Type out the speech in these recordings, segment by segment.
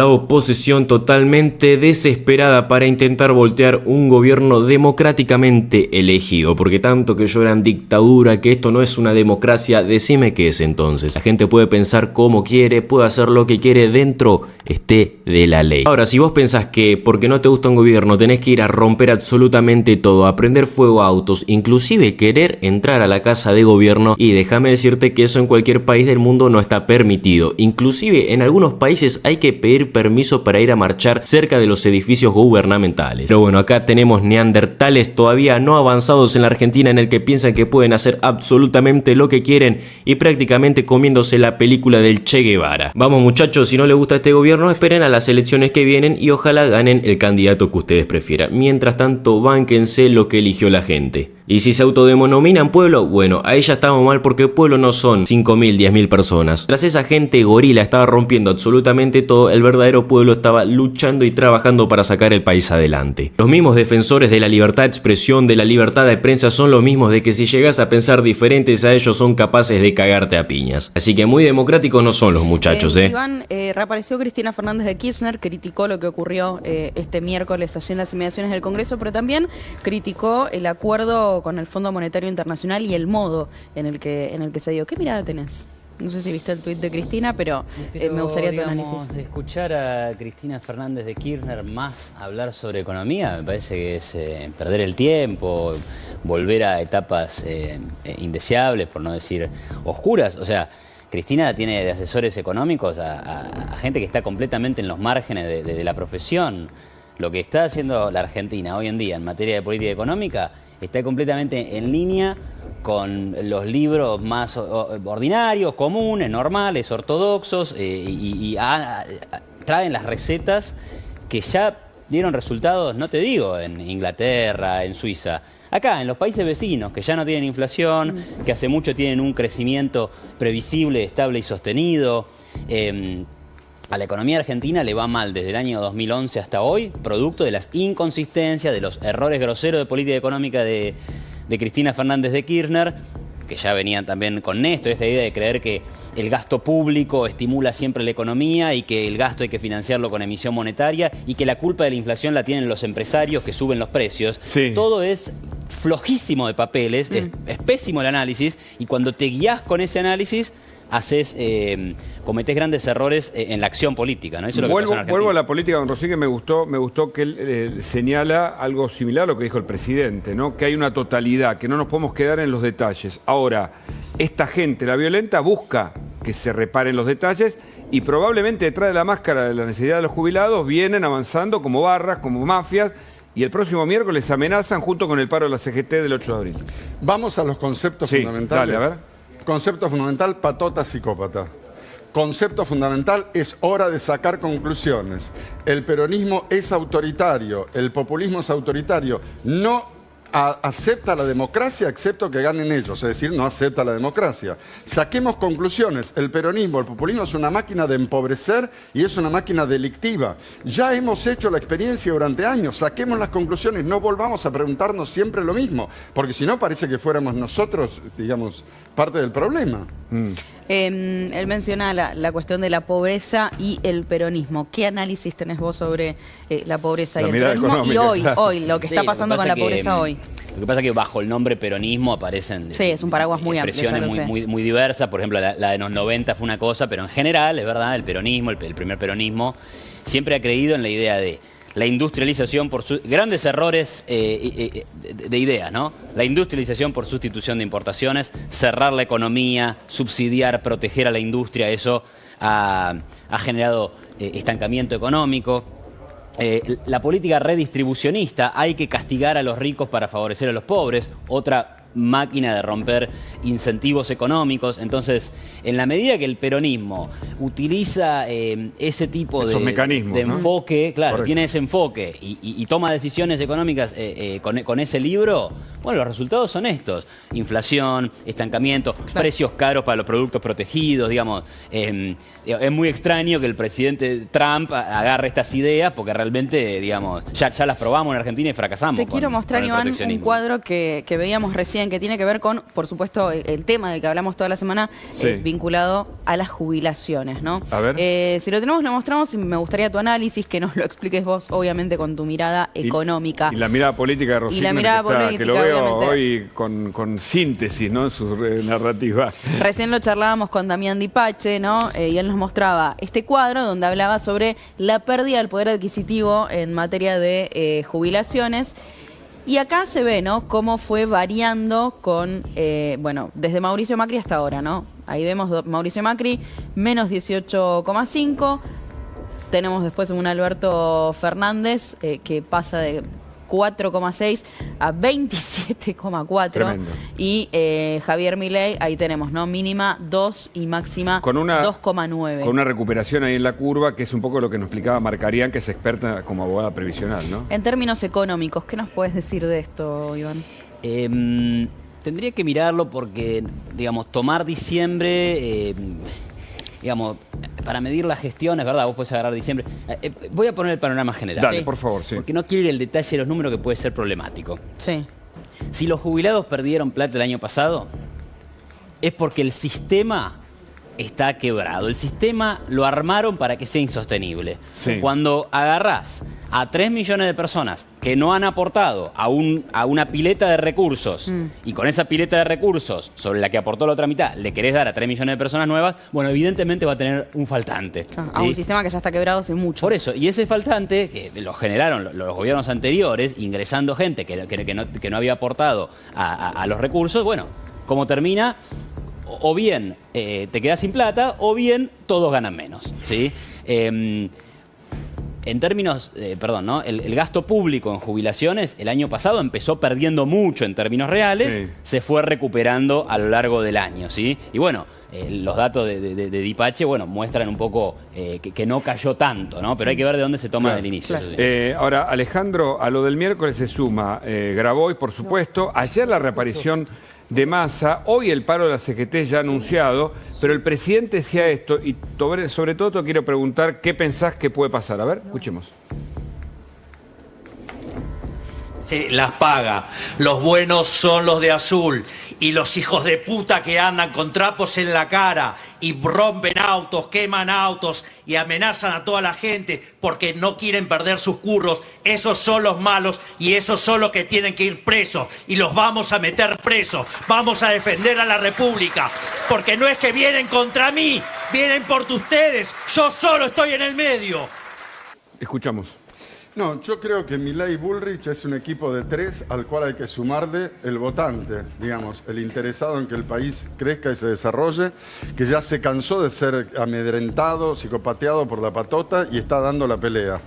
La oposición totalmente desesperada para intentar voltear un gobierno democráticamente elegido, porque tanto que lloran dictadura, que esto no es una democracia, decime qué es entonces. La gente puede pensar como quiere, puede hacer lo que quiere dentro esté de la ley. Ahora, si vos pensás que porque no te gusta un gobierno tenés que ir a romper absolutamente todo, a prender fuego a autos, inclusive querer entrar a la casa de gobierno, y déjame decirte que eso en cualquier país del mundo no está permitido. Inclusive en algunos países hay que pedir permiso para ir a marchar cerca de los edificios gubernamentales. Pero bueno, acá tenemos neandertales todavía no avanzados en la Argentina, en el que piensan que pueden hacer absolutamente lo que quieren y prácticamente comiéndose la película del Che Guevara. Vamos muchachos, si no les gusta este gobierno, esperen a las elecciones que vienen y ojalá ganen el candidato que ustedes prefieran. Mientras tanto, bánquense lo que eligió la gente. Y si se autodenominan pueblo, bueno, ahí ya estamos mal, porque pueblo no son 5.000, 10.000 personas. Tras esa gente gorila estaba rompiendo absolutamente todo, el verdadero pueblo estaba luchando y trabajando para sacar el país adelante. Los mismos defensores de la libertad de expresión, de la libertad de prensa, son los mismos de que si llegas a pensar diferentes a ellos son capaces de cagarte a piñas. Así que muy democráticos no son los muchachos, Iván, reapareció Cristina Fernández de Kirchner, criticó lo que ocurrió este miércoles allí en las inmediaciones del Congreso, pero también criticó el acuerdo con el Fondo Monetario Internacional y el modo en el que se dio. ¿Qué mirada tenés? No sé si viste el tuit de Cristina, pero me gustaría tu análisis. Escuchar a Cristina Fernández de Kirchner más hablar sobre economía me parece que es perder el tiempo, volver a etapas indeseables, por no decir oscuras. O sea, Cristina tiene de asesores económicos a gente que está completamente en los márgenes de la profesión. Lo que está haciendo la Argentina hoy en día en materia de política económica está completamente en línea con los libros más ordinarios, comunes, normales, ortodoxos, traen las recetas que ya dieron resultados, no te digo en Inglaterra, en Suiza, acá en los países vecinos, que ya no tienen inflación, que hace mucho tienen un crecimiento previsible, estable y sostenido. A la economía argentina le va mal desde el año 2011 hasta hoy, producto de las inconsistencias, de los errores groseros de política económica de Cristina Fernández de Kirchner, que ya venían también con Néstor, esta idea de creer que el gasto público estimula siempre la economía y que el gasto hay que financiarlo con emisión monetaria y que la culpa de la inflación la tienen los empresarios que suben los precios. Sí. Todo es flojísimo de papeles, es pésimo el análisis, y cuando te guías con ese análisis cometés grandes errores en la acción política, ¿no? Eso es lo que pasa en Argentina. Vuelvo a la política, don Rossi, que me gustó que él señala algo similar a lo que dijo el presidente, ¿no? Que hay una totalidad, que no nos podemos quedar en los detalles. Ahora, esta gente, la violenta, busca que se reparen los detalles y probablemente detrás de la máscara de la necesidad de los jubilados vienen avanzando como barras, como mafias, y el próximo miércoles amenazan junto con el paro de la CGT del 8 de abril. Vamos a los conceptos fundamentales. Dale, a ver. Concepto fundamental, patota, psicópata. Concepto fundamental, es hora de sacar conclusiones. El peronismo es autoritario, el populismo es autoritario. No acepta la democracia excepto que ganen ellos, es decir, no acepta la democracia. Saquemos conclusiones. El peronismo, el populismo es una máquina de empobrecer y es una máquina delictiva. Ya hemos hecho la experiencia durante años. Saquemos las conclusiones, no volvamos a preguntarnos siempre lo mismo, porque si no parece que fuéramos nosotros, digamos, parte del problema. Él menciona la cuestión de la pobreza y el peronismo. ¿Qué análisis tenés vos sobre la pobreza y el peronismo? Y hoy, lo que está pasando con la pobreza hoy. Lo que pasa es que bajo el nombre peronismo aparecen es un paraguas muy amplio, expresiones muy diversas. Por ejemplo, la de los 90 fue una cosa, pero en general, es verdad, el peronismo, el primer peronismo, siempre ha creído en la idea de la industrialización por sus grandes errores de ideas, ¿no? La industrialización por sustitución de importaciones, cerrar la economía, subsidiar, proteger a la industria, eso ha generado estancamiento económico. La política redistribucionista, hay que castigar a los ricos para favorecer a los pobres, otra máquina de romper incentivos económicos. Entonces, en la medida que el peronismo utiliza ese tipo de mecanismos, de enfoque, ¿no? Claro, correcto, tiene ese enfoque y toma decisiones económicas con ese libro, Bueno, los resultados son estos. Inflación, estancamiento, precios caros para los productos protegidos, digamos. Es muy extraño que el presidente Trump agarre estas ideas porque realmente, digamos, ya las probamos en Argentina y fracasamos. Te quiero mostrar, Iván, un cuadro que veíamos recién, que tiene que ver con, por supuesto, el tema del que hablamos toda la semana, vinculado a las jubilaciones, ¿no? A ver. Si lo tenemos, lo mostramos, y me gustaría tu análisis, que nos lo expliques vos, obviamente, con tu mirada económica. Y la mirada política de Rossi, que lo veo hoy con síntesis, ¿no? En su narrativa. Recién lo charlábamos con Damián Dipache, ¿no? Y él nos mostraba este cuadro donde hablaba sobre la pérdida del poder adquisitivo en materia de jubilaciones. Y acá se ve, ¿no?, cómo fue variando con, bueno, desde Mauricio Macri hasta ahora, ¿no? Ahí vemos Mauricio Macri, menos 18,5. Tenemos después un Alberto Fernández que pasa de 4,6 a 27,4. Tremendo. Y Javier Milei, ahí tenemos, ¿no?, mínima 2 y máxima 2,9. Con una recuperación ahí en la curva, que es un poco lo que nos explicaba Marcarián, que es experta como abogada previsional, ¿no? En términos económicos, ¿qué nos puedes decir de esto, Iván? Tendría que mirarlo porque, digamos, tomar diciembre... digamos, para medir la gestión, es verdad, vos podés agarrar diciembre. Voy a poner el panorama general. Dale, por favor, sí. Porque no quiero ir al detalle de los números, que puede ser problemático. Sí. Si los jubilados perdieron plata el año pasado, es porque el sistema está quebrado. El sistema lo armaron para que sea insostenible. Sí. Cuando agarrás a 3 millones de personas que no han aportado a una pileta de recursos, y con esa pileta de recursos, sobre la que aportó la otra mitad, le querés dar a 3 millones de personas nuevas, bueno, evidentemente va a tener un faltante. A un sistema que ya está quebrado hace mucho. Por eso, y ese faltante, que lo generaron los gobiernos anteriores, ingresando gente que no había aportado a los recursos, bueno, ¿cómo termina? O bien te quedas sin plata, o bien todos ganan menos, ¿sí? En términos, ¿no? El gasto público en jubilaciones el año pasado empezó perdiendo mucho en términos reales, se fue recuperando a lo largo del año, ¿sí? Y bueno, los datos de Dipache, bueno, muestran un poco que no cayó tanto, ¿no? Pero hay que ver de dónde se toma el inicio. Eso sí. Ahora, Alejandro, a lo del miércoles se suma Grabois, por supuesto, ayer la reaparición de Massa, hoy el paro de la CGT ya anunciado, pero el presidente decía esto, y sobre todo te quiero preguntar qué pensás que puede pasar. A ver, escuchemos. Sí, las paga. Los buenos son los de azul. Y los hijos de puta que andan con trapos en la cara y rompen autos, queman autos y amenazan a toda la gente porque no quieren perder sus curros, esos son los malos y esos son los que tienen que ir presos. Y los vamos a meter presos. Vamos a defender a la República. Porque no es que vienen contra mí, vienen por ustedes. Yo solo estoy en el medio. Escuchamos. No, yo creo que Milei y Bullrich es un equipo de 3 al cual hay que sumarle el votante, digamos, el interesado en que el país crezca y se desarrolle, que ya se cansó de ser amedrentado, psicopateado por la patota y está dando la pelea.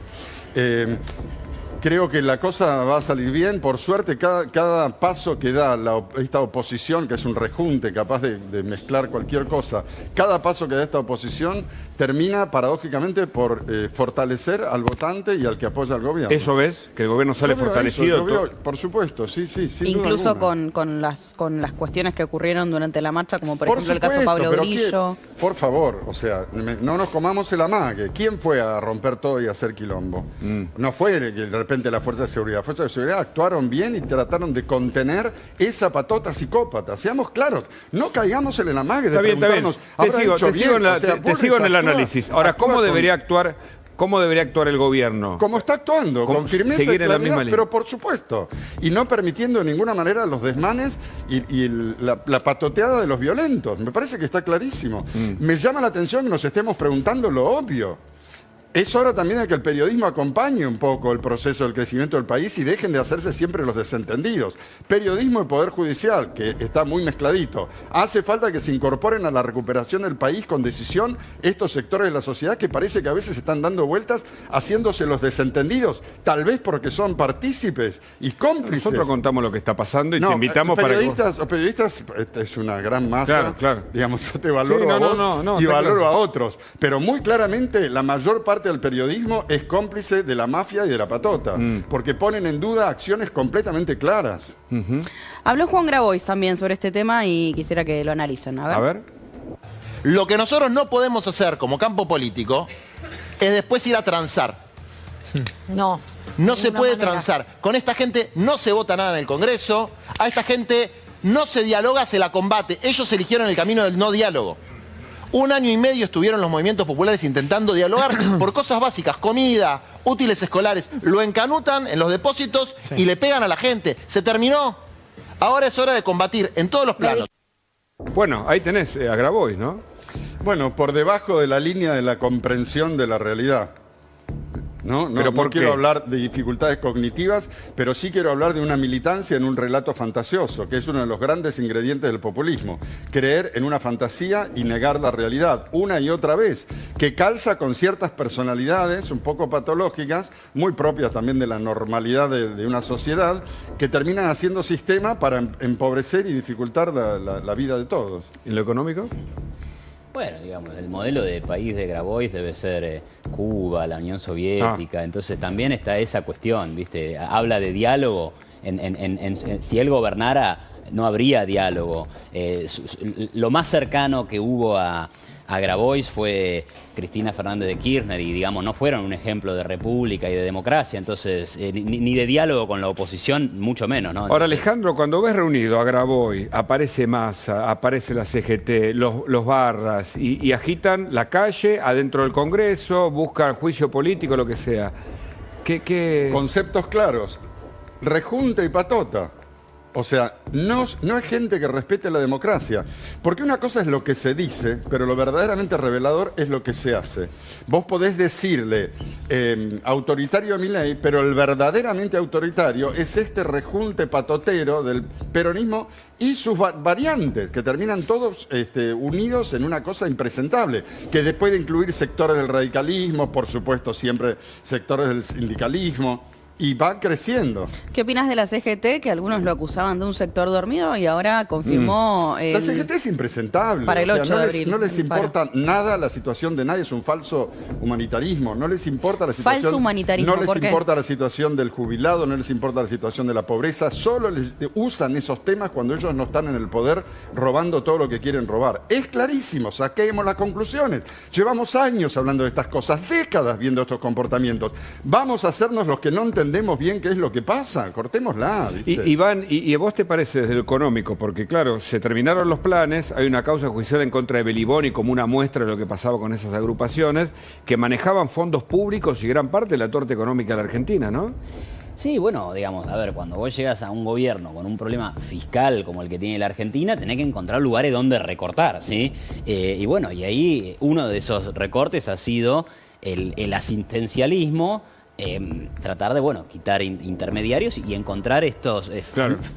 Creo que la cosa va a salir bien. Por suerte, cada paso que da esta oposición, que es un rejunte capaz de mezclar cualquier cosa, cada paso que da esta oposición termina paradójicamente por fortalecer al votante y al que apoya al gobierno. ¿Eso ves? ¿Que el gobierno sale fortalecido? Por supuesto, sí, sin incluso duda alguna. con las cuestiones que ocurrieron durante la marcha, como por ejemplo el caso Pablo Grillo. Por favor, o sea, no nos comamos el amague. ¿Quién fue a romper todo y a hacer quilombo? No fue de repente la Fuerza de Seguridad. Las Fuerzas de Seguridad actuaron bien y trataron de contener esa patota psicópata. Seamos claros, no caigamos en el amague de preguntarnos. Te sigo en el análisis. Ahora, ¿cómo debería actuar el gobierno? Como está actuando, con firmeza y claridad, pero por supuesto. Y no permitiendo de ninguna manera los desmanes y la patoteada de los violentos. Me parece que está clarísimo. Me llama la atención que nos estemos preguntando lo obvio. Es hora también de que el periodismo acompañe un poco el proceso del crecimiento del país y dejen de hacerse siempre los desentendidos. Periodismo y Poder Judicial, que está muy mezcladito. Hace falta que se incorporen a la recuperación del país con decisión estos sectores de la sociedad que parece que a veces están dando vueltas haciéndose los desentendidos, tal vez porque son partícipes y cómplices. Nosotros contamos lo que está pasando y te invitamos para que... Los periodistas es una gran masa. Claro. Digamos, yo te valoro a vos y valoro a otros. Pero muy claramente la mayor parte parte del periodismo es cómplice de la mafia y de la patota, porque ponen en duda acciones completamente claras. Habló Juan Grabois también sobre este tema y quisiera que lo analicen. A ver. Lo que nosotros no podemos hacer como campo político es después ir a transar. No. No se puede transar. Con esta gente no se vota nada en el Congreso. A esta gente no se dialoga, se la combate. Ellos eligieron el camino del no diálogo. 1 año y medio estuvieron los movimientos populares intentando dialogar por cosas básicas, comida, útiles escolares. Lo encanutan en los depósitos y le pegan a la gente. Se terminó. Ahora es hora de combatir en todos los planos. Bueno, ahí tenés a Grabois, ¿no? Bueno, por debajo de la línea de la comprensión de la realidad. No quiero hablar de dificultades cognitivas, pero sí quiero hablar de una militancia en un relato fantasioso, que es uno de los grandes ingredientes del populismo. Creer en una fantasía y negar la realidad, una y otra vez, que calza con ciertas personalidades un poco patológicas, muy propias también de la normalidad de una sociedad, que terminan haciendo sistema para empobrecer y dificultar la vida de todos. ¿En lo económico? Bueno, digamos, el modelo de país de Grabois debe ser Cuba, la Unión Soviética, entonces también está esa cuestión, ¿viste? Habla de diálogo, si él gobernara no habría diálogo. Lo más cercano que hubo a Grabois fue Cristina Fernández de Kirchner y, digamos, no fueron un ejemplo de república y de democracia, entonces ni de diálogo con la oposición, mucho menos, ¿no? Entonces, ahora, Alejandro, cuando ves reunido a Grabois, aparece Massa, aparece la CGT, los barras, y agitan la calle adentro del Congreso, buscan juicio político, lo que sea. ¿Qué? Conceptos claros, rejunte y patota. O sea, no es gente que respete la democracia. Porque una cosa es lo que se dice, pero lo verdaderamente revelador es lo que se hace. Vos podés decirle autoritario a Milei, pero el verdaderamente autoritario es este rejunte patotero del peronismo y sus variantes, que terminan todos unidos en una cosa impresentable, que después de incluir sectores del radicalismo, por supuesto siempre sectores del sindicalismo, y va creciendo. ¿Qué opinas de la CGT? Que algunos lo acusaban de un sector dormido y ahora confirmó... La CGT es impresentable. Para el 8 de abril. No les importa nada la situación de nadie, es un falso humanitarismo. No les importa la situación... Falso humanitarismo, no les importa la situación del jubilado, no les importa la situación de la pobreza. Solo les usan esos temas cuando ellos no están en el poder robando todo lo que quieren robar. Es clarísimo, saquemos las conclusiones. Llevamos años hablando de estas cosas, décadas viendo estos comportamientos. Vamos a hacernos los que no entendemos bien qué es lo que pasa, cortémosla, ¿viste? Iván, ¿y a vos te parece desde lo económico? Porque claro, se terminaron los planes, hay una causa judicial en contra de Beliboni como una muestra de lo que pasaba con esas agrupaciones que manejaban fondos públicos y gran parte de la torta económica de la Argentina, ¿no? Sí, bueno, digamos, a ver, cuando vos llegas a un gobierno con un problema fiscal como el que tiene la Argentina, tenés que encontrar lugares donde recortar, ¿sí? Y bueno, y ahí uno de esos recortes ha sido el asistencialismo, tratar de, bueno, quitar intermediarios y encontrar estos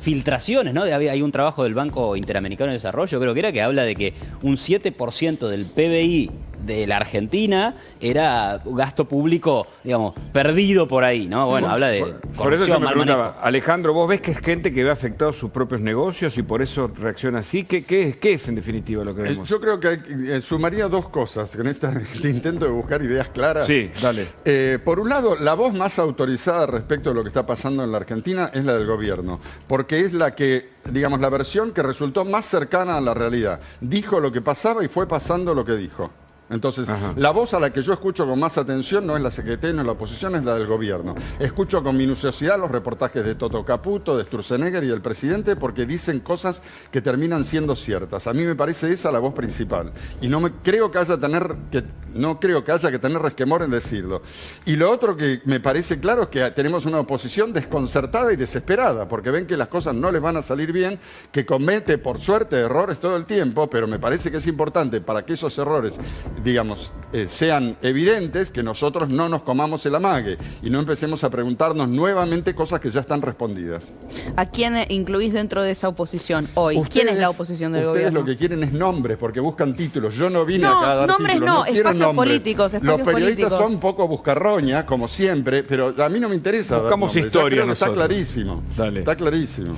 filtraciones, ¿no? Hay un trabajo del Banco Interamericano de Desarrollo, creo que era, que habla de que un 7% del PBI de la Argentina era gasto público, digamos, perdido por ahí, ¿no? Bueno, habla de corrupción, por eso yo me preguntaba, manejo. Alejandro, ¿vos ves que es gente que ve afectados sus propios negocios y por eso reacciona así? ¿Qué es en definitiva lo que vemos? Yo creo que sumaría dos cosas en este intento de buscar ideas claras. Sí, dale. Por un lado, la voz más autorizada respecto de lo que está pasando en la Argentina es la del gobierno, porque es la que, digamos, la versión que resultó más cercana a la realidad. Dijo lo que pasaba y fue pasando lo que dijo. Entonces, la voz a la que yo escucho con más atención no es la CGT, no es la oposición, es la del gobierno. Escucho con minuciosidad los reportajes de Toto Caputo, de Sturzenegger y del presidente, porque dicen cosas que terminan siendo ciertas. A mí me parece esa la voz principal. Y no creo que haya que tener resquemor en decirlo. Y lo otro que me parece claro es que tenemos una oposición desconcertada y desesperada, porque ven que las cosas no les van a salir bien, que comete, por suerte, errores todo el tiempo, pero me parece que es importante para que esos errores, digamos, sean evidentes, que nosotros no nos comamos el amague y no empecemos a preguntarnos nuevamente cosas que ya están respondidas. ¿A quién incluís dentro de esa oposición hoy? ¿Quién es la oposición del gobierno? Ustedes lo que quieren es nombres, porque buscan títulos. Yo no vine acá a dar nombres títulos. No, quiero espacios nombres. políticos, Los periodistas son un poco buscarroña, como siempre, pero a mí no me interesa. Buscamos historia nosotros. Está clarísimo. Dale. Está clarísimo.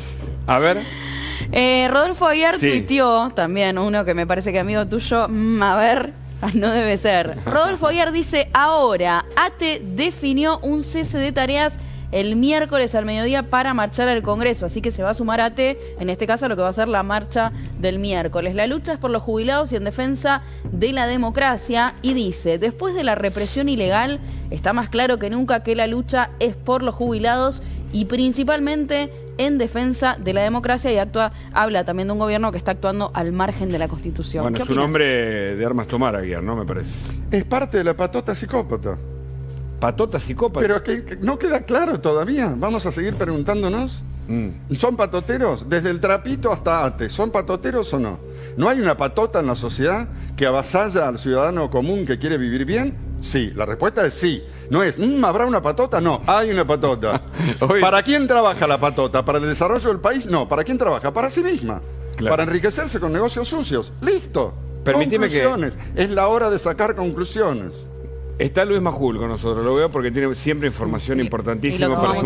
A ver. Rodolfo Aguiar Sí. tuiteó también uno que me parece que amigo tuyo, a ver, No debe ser. Rodolfo Aguiar dice, ahora, ATE definió un cese de tareas el miércoles al mediodía para marchar al Congreso, así que se va a sumar ATE, en este caso, a lo que va a ser la marcha del miércoles. La lucha es por los jubilados y en defensa de la democracia, y dice, después de la represión ilegal, está más claro que nunca que la lucha es por los jubilados y principalmente en defensa de la democracia, y habla también de un gobierno que está actuando al margen de la Constitución. Bueno, es un hombre de armas tomar, Aguiar, ¿no? Me parece. Es parte de la patota psicópata. Patota psicópata. Pero que no queda claro todavía. Vamos a seguir preguntándonos. ¿Son patoteros? Desde el trapito hasta ATE. ¿Son patoteros o no? ¿No hay una patota en la sociedad que avasalla al ciudadano común que quiere vivir bien? Sí. La respuesta es sí. No es, ¿habrá una patota? No, hay una patota. ¿Para quién trabaja la patota? ¿Para el desarrollo del país? No. ¿Para quién trabaja? Para sí misma. Claro. Para enriquecerse con negocios sucios. ¡Listo! Permitime conclusiones. Es la hora de sacar conclusiones. Está Luis Majul con nosotros, lo veo porque tiene siempre información importantísima para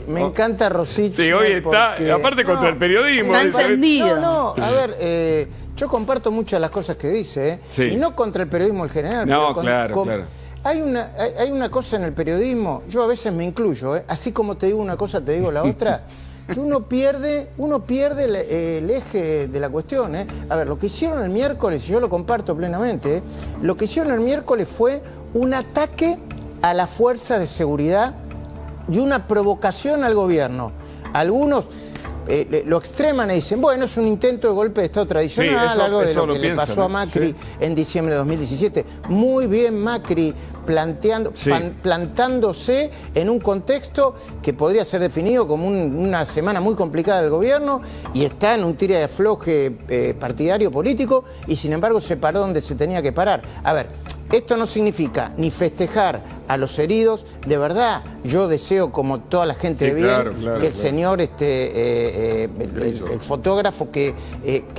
me encanta Rosich. Sí, hoy está, aparte contra el periodismo. Está encendido. No, a ver, yo comparto muchas de las cosas que dice, sí. Y no contra el periodismo en general. No, pero claro. Hay una cosa en el periodismo, yo a veces me incluyo, así como te digo una cosa, te digo la otra, que uno pierde el eje de la cuestión. A ver, lo que hicieron el miércoles, y yo lo comparto plenamente, lo que hicieron el miércoles fue un ataque a la fuerza de seguridad y una provocación al gobierno. Algunos lo extreman y dicen, bueno, es un intento de golpe de Estado tradicional, sí, algo de lo que le pasó a Macri en diciembre de 2017. Muy bien Macri plantándose en un contexto que podría ser definido como una semana muy complicada del gobierno, y está en un tira de afloje partidario político, y sin embargo se paró donde se tenía que parar. A ver, esto no significa ni festejar a los heridos. De verdad, yo deseo, como toda la gente de bien, que el señor, el fotógrafo que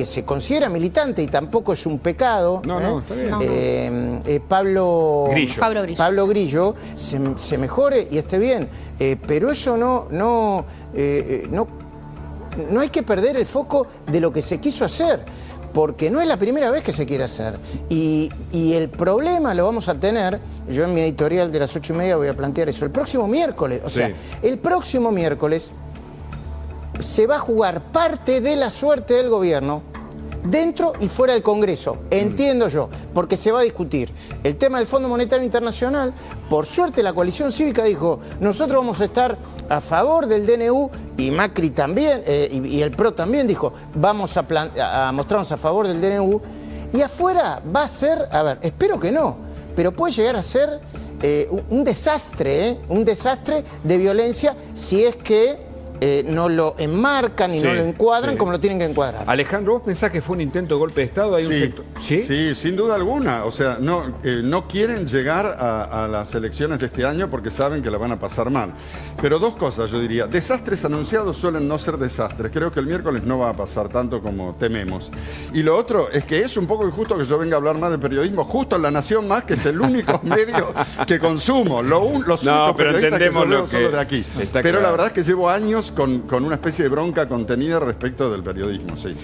se considera militante, y tampoco es un pecado, está bien. Pablo Grillo se mejore y esté bien. Pero eso no hay que perder el foco de lo que se quiso hacer, porque no es la primera vez que se quiere hacer. Y el problema lo vamos a tener, yo en mi editorial de las 8:30 voy a plantear eso, el próximo miércoles. O sea, el próximo miércoles se va a jugar parte de la suerte del gobierno dentro y fuera del Congreso, entiendo yo, porque se va a discutir el tema del Fondo Monetario Internacional. Por suerte la coalición cívica dijo, nosotros vamos a estar a favor del DNU, y Macri también, y el PRO también dijo, vamos a mostrarnos a favor del DNU, y afuera va a ser, a ver, espero que no, pero puede llegar a ser un desastre de violencia, si es que no lo enmarcan y no lo encuadran como lo tienen que encuadrar. Alejandro, ¿vos pensás que fue un intento de golpe de Estado? ¿Hay un sector? Sí, sin duda alguna. O sea, no quieren llegar a las elecciones de este año porque saben que la van a pasar mal. Pero dos cosas, yo diría. Desastres anunciados suelen no ser desastres. Creo que el miércoles no va a pasar tanto como tememos. Y lo otro es que es un poco injusto que yo venga a hablar más del periodismo justo en La Nación Más, que es el único medio que consumo. Los únicos periodistas que yo veo son los de aquí. Pero la verdad es que llevo años con una especie de bronca contenida respecto del periodismo, sí.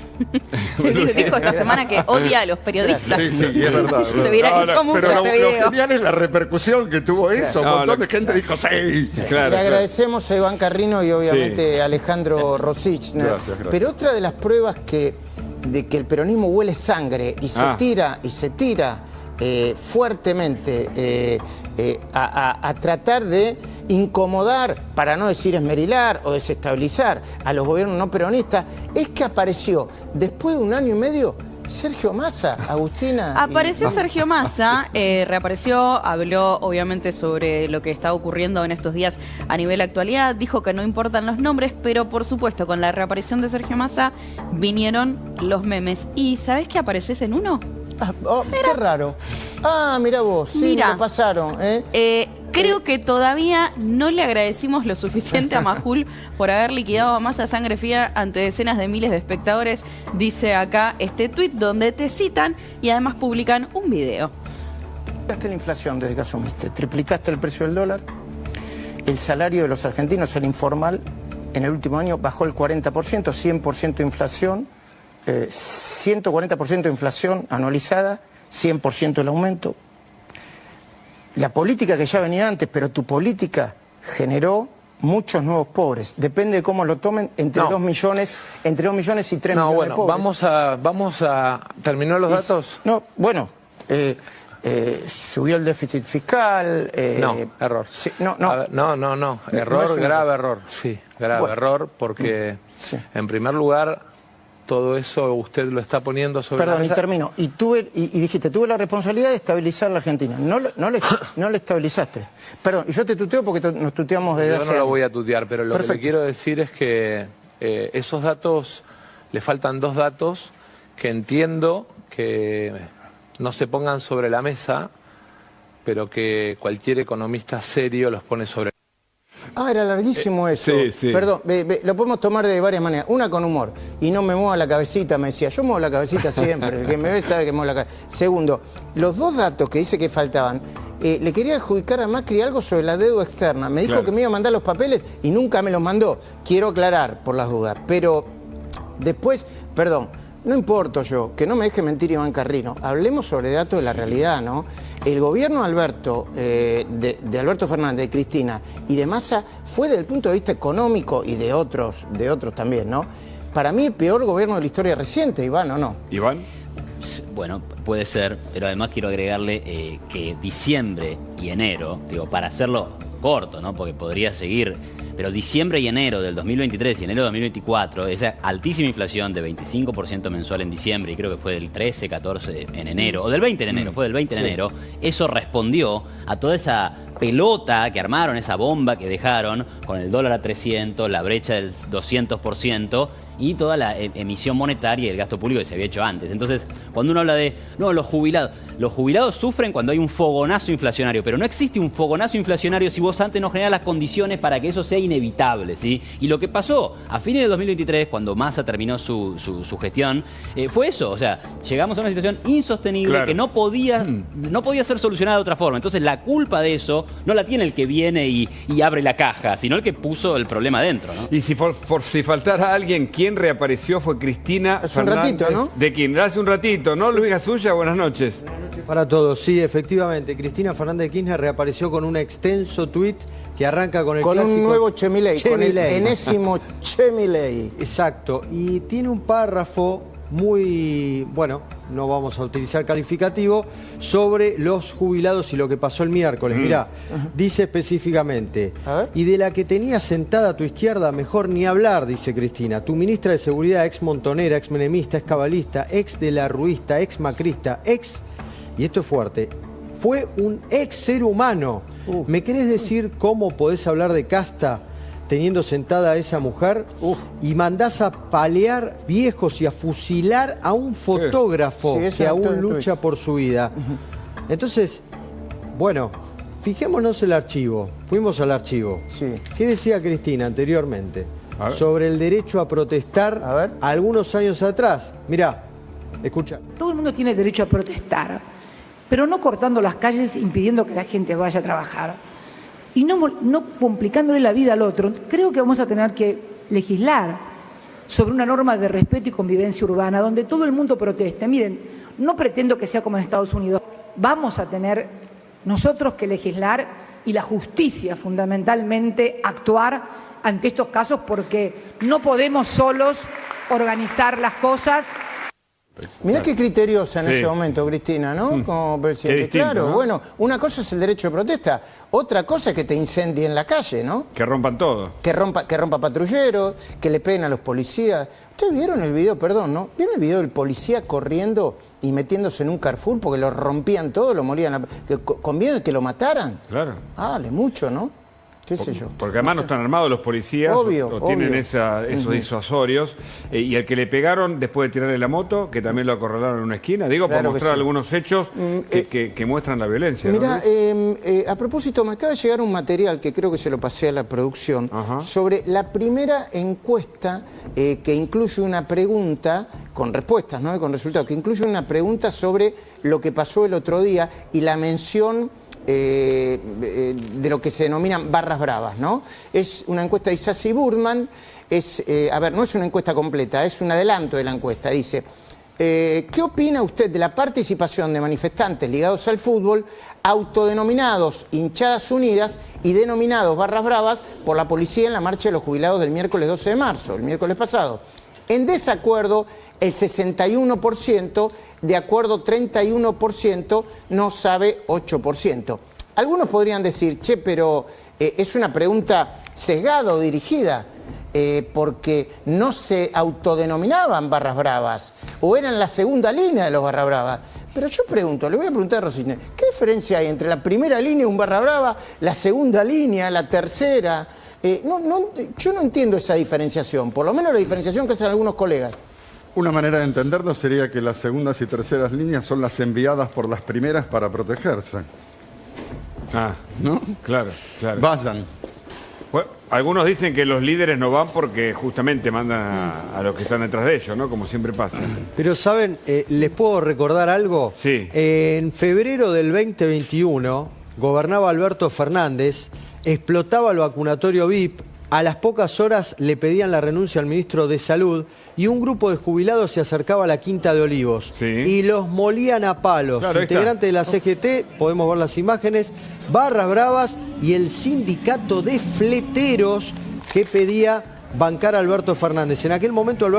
Dijo esta semana que odia a los periodistas. Sí, es verdad. Se viralizó mucho pero este video. lo genial es la repercusión que tuvo eso. Un montón de gente dijo sí. Le agradecemos a Iván Carrino y obviamente a Alejandro Rosich. Gracias. Pero otra de las pruebas de que el peronismo huele sangre y se tira fuertemente a tratar de incomodar, para no decir esmerilar o desestabilizar a los gobiernos no peronistas, es que apareció después de 1 año y medio Sergio Massa, Agustina. Apareció Sergio Massa, reapareció, habló obviamente sobre lo que está ocurriendo en estos días a nivel actualidad, dijo que no importan los nombres, pero por supuesto con la reaparición de Sergio Massa vinieron los memes. ¿Y sabés que apareces en uno? Qué raro. Mirá vos, sí, me lo pasaron. Creo que todavía no le agradecimos lo suficiente a Majul por haber liquidado a Massa sangre fría ante decenas de miles de espectadores, dice acá este tuit donde te citan y además publican un video. Triplicaste la inflación desde que asumiste, triplicaste el precio del dólar, el salario de los argentinos, el informal, en el último año bajó el 40%, 100% de inflación, 140% de inflación anualizada, 100% el aumento. La política que ya venía antes, pero tu política generó muchos nuevos pobres. Depende de cómo lo tomen, entre 2 millones y 3 millones de pobres. Vamos a terminar los datos. No, bueno, subió el déficit fiscal. No, error. Sí, no. Error, grave error. Sí, grave error, porque en primer lugar todo eso usted lo está poniendo sobre la mesa. Y termino. Y dijiste, tuve la responsabilidad de estabilizar la Argentina. No le estabilizaste. Perdón, y yo te tuteo porque nos tuteamos desde hace Yo no lo voy a tutear, pero lo que le quiero decir es que esos datos, le faltan 2 datos que entiendo que no se pongan sobre la mesa, pero que cualquier economista serio los pone sobre la mesa. Ah, era larguísimo eso. Sí. Perdón, lo podemos tomar de varias maneras. Una con humor. Y no me mueva la cabecita, me decía. Yo muevo la cabecita siempre. El que me ve sabe que muevo la cabeza. Segundo, los 2 datos que dice que faltaban, le quería adjudicar a Macri algo sobre la deuda externa. Me dijo que me iba a mandar los papeles y nunca me los mandó. Quiero aclarar por las dudas. Pero después, perdón, no importo yo, que no me deje mentir Iván Carrino. Hablemos sobre datos de la realidad, ¿no? El gobierno Alberto, de Alberto Fernández, de Cristina y de Massa fue desde el punto de vista económico y de otros también, ¿no? Para mí el peor gobierno de la historia reciente, Iván, ¿o no? Iván. Bueno, puede ser, pero además quiero agregarle que diciembre y enero, digo, para hacerlo corto, ¿no? Porque podría seguir, pero diciembre y enero del 2023 y enero del 2024, esa altísima inflación de 25% mensual en diciembre, y creo que fue del 13, 14 en enero, o del 20 de enero, fue del 20 de enero, eso respondió a toda esa pelota que armaron, esa bomba que dejaron con el dólar a 300, la brecha del 200%, y toda la emisión monetaria y el gasto público que se había hecho antes. Entonces, cuando uno habla de, no, los jubilados sufren cuando hay un fogonazo inflacionario, pero no existe un fogonazo inflacionario si vos antes no generás las condiciones para que eso sea inevitable, ¿sí? Y lo que pasó a fines de 2023, cuando Massa terminó su gestión, fue eso, o sea, llegamos a una situación insostenible que no podía ser solucionada de otra forma. Entonces, la culpa de eso no la tiene el que viene y abre la caja, sino el que puso el problema dentro, ¿no? Y si si faltara alguien, ¿quién reapareció? Fue Cristina Hace un ratito, ¿no? De Kirchner. Hace un ratito, ¿no? Luis Gasulla, buenas noches. Buenas noches para todos. Sí, efectivamente. Cristina Fernández de Kirchner reapareció con un extenso tuit que arranca con el clásico... un nuevo Chemilei, con el enésimo Chemilei. Exacto. Y tiene un párrafo muy, bueno, no vamos a utilizar calificativo, sobre los jubilados y lo que pasó el miércoles. Mirá, dice específicamente, y de la que tenía sentada a tu izquierda, mejor ni hablar, dice Cristina. Tu ministra de Seguridad, ex montonera, ex menemista, ex cabalista, ex de la ruista, ex macrista, ex, y esto es fuerte, fue un ex ser humano. ¿Me querés decir cómo podés hablar de casta teniendo sentada a esa mujer y mandás a palear viejos y a fusilar a un fotógrafo que aún lucha por su vida? Entonces, bueno, fijémonos el archivo. Fuimos al archivo. ¿Qué decía Cristina anteriormente sobre el derecho a protestar algunos años atrás? Mirá, escucha. Todo el mundo tiene derecho a protestar, pero no cortando las calles impidiendo que la gente vaya a trabajar. Y no complicándole la vida al otro. Creo que vamos a tener que legislar sobre una norma de respeto y convivencia urbana donde todo el mundo proteste. Miren, no pretendo que sea como en Estados Unidos. Vamos a tener nosotros que legislar y la justicia fundamentalmente actuar ante estos casos porque no podemos solos organizar las cosas. Mirá qué criteriosa en ese momento, Cristina, ¿no? Como presidente. Distinto, claro, ¿no? bueno, una cosa es el derecho de protesta, otra cosa es que te incendien en la calle, ¿no? Que rompan todo. Que rompa patrulleros, que le peguen a los policías. ¿Ustedes vieron el video, perdón, no? ¿Vieron el video del policía corriendo y metiéndose en un Carrefour porque lo rompían todo, lo morían, con miedo de que lo mataran? Claro. Dale, mucho, ¿no? ¿Qué sé yo? Porque además no están armados los policías, Obvio, tienen obvio. esos disuasorios. Y el que le pegaron después de tirarle la moto, que también lo acorralaron en una esquina, digo, Claro para que mostrar sí. algunos hechos que muestran la violencia. Mirá, ¿no? a propósito, me acaba de llegar un material que creo que se lo pasé a la producción sobre la primera encuesta que incluye una pregunta, con respuestas, ¿no? Con resultados, que incluye una pregunta sobre lo que pasó el otro día y la mención de lo que se denominan barras bravas, ¿no? Es una encuesta de Isasi Burman, no es una encuesta completa, es un adelanto de la encuesta. Dice, ¿qué opina usted de la participación de manifestantes ligados al fútbol, autodenominados hinchadas unidas y denominados barras bravas por la policía en la marcha de los jubilados del miércoles 12 de marzo, el miércoles pasado? En desacuerdo, el 61%, de acuerdo 31%, no sabe 8%. Algunos podrían decir, che, pero es una pregunta sesgada o dirigida, porque no se autodenominaban barras bravas, o eran la segunda línea de los barras bravas. Pero yo pregunto, le voy a preguntar a Rosine, ¿qué diferencia hay entre la primera línea, un barra brava, la segunda línea, la tercera? Yo no entiendo esa diferenciación, por lo menos la diferenciación que hacen algunos colegas. Una manera de entenderlo sería que las segundas y terceras líneas son las enviadas por las primeras para protegerse. ¿No? Claro, claro. Vayan. Bueno, algunos dicen que los líderes no van porque justamente mandan a los que están detrás de ellos, ¿no? Como siempre pasa. Pero, ¿saben? ¿Les puedo recordar algo? Sí. En febrero del 2021, gobernaba Alberto Fernández, explotaba el vacunatorio VIP, a las pocas horas le pedían la renuncia al ministro de Salud y un grupo de jubilados se acercaba a la Quinta de Olivos y los molían a palos. Claro, Integrantes de la CGT, podemos ver las imágenes, barras bravas y el sindicato de fleteros que pedía bancar a Alberto Fernández. En aquel momento Alberto